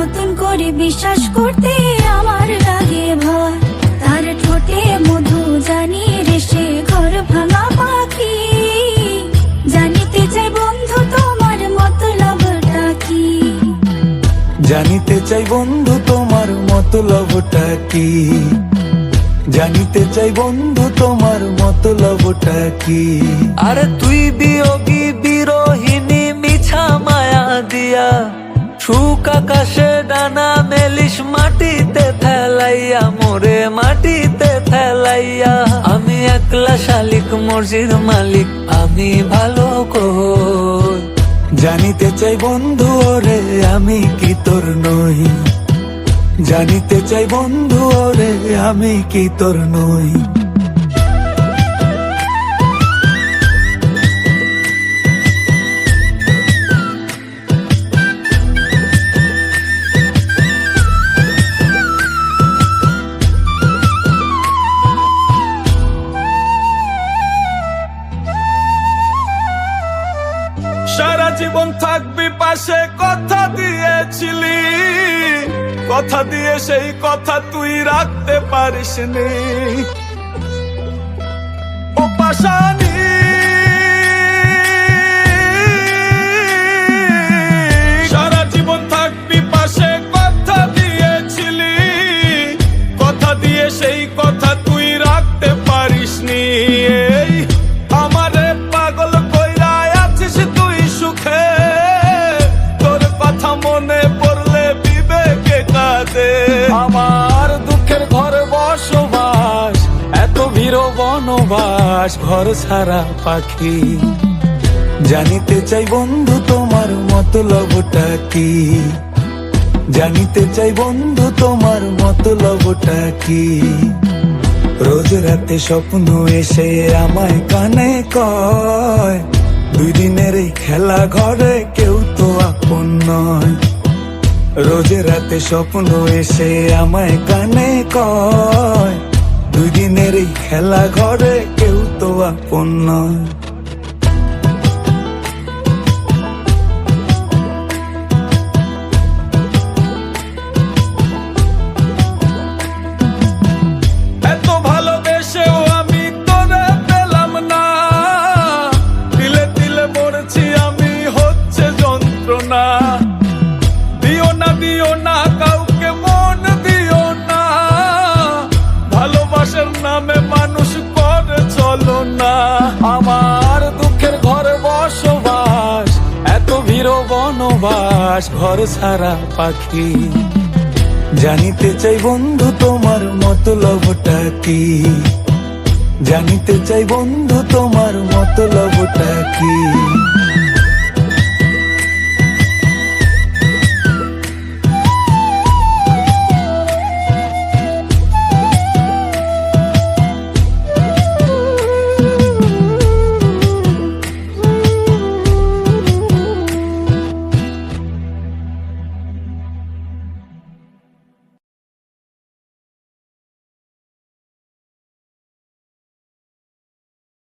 নতুন করে বিশ্বাস করতে আমার লাগে ভয়। তার ঠোঁটে মধু জানি রে সে ঘর ভাঙা পাখি। জানিতে চাই বন্ধু তোমার মতলবটা কি। জানিতে চাই বন্ধু তোমার মতলবটা কি। জানিতে চাই বন্ধু তোমার মতলবটা কি। আরে তুই বিয়োগী বিরোহিনী মিছা মায়া দিয়া সুখ আকাশে ডানা মেলিস মাটিতে ফেলাইয়া মোরে মাটিতে ফেলাইয়া। আমি একলা শালিক মর্জির মালিক আমি ভালো কই। জানিতে চাই বন্ধু ওরে আমি কি তোর নই। জানিতে চাই বন্ধু ওরে আমি কি তোর নই। সারা জীবন থাকবি পাশে কথা দিয়েছিলি। কথা দিয়ে সেই কথা তুই রাখতে পারিসনি। ও পাশানি সারা জীবন থাকবি পাশে কথা দিয়েছিলি। কথা দিয়ে সেই কথা তুই রাখতে পারিসনি। এই আমারে পাগল কইরা আছিস তুই সুখে। তোর কথা মনে পড়লে বিবেকে কাঁদে। আমার দুঃখের ঘর বসবাস এত ভিড় বনবাস ঘর ছাড়া পাখি। জানিতে চাই বন্ধু তোমার মতলবটা কি। জানিতে চাই বন্ধু তোমার মতলবটা কি। রোজ রাতে স্বপ্ন এসে আমায় কানে কয় দুই দিনের এই খেলা ঘরে কেউ তো আপন নয়। রোজ রাতে স্বপ্ন এসে আমায় কানে কয় দুই দিনের এই খেলা ঘরে কেউ তো আপন নয়। এত ভালোবেসেও আমি তোরে পেলাম না। দিলে দিলে মরছি আমি হচ্ছে যন্ত্রণা। দিও না কাউকে মন দিও না। ভালোবাসার নামে মানুষ করে চলো না। আমার দুঃখের ঘর বসবাস এত ভিড় বনবাস ঘর ছাড়া পাখি। জানিতে চাই বন্ধু তোমার মতলবটা কি। জানিতে চাই বন্ধু তোমার মতলবটা কি।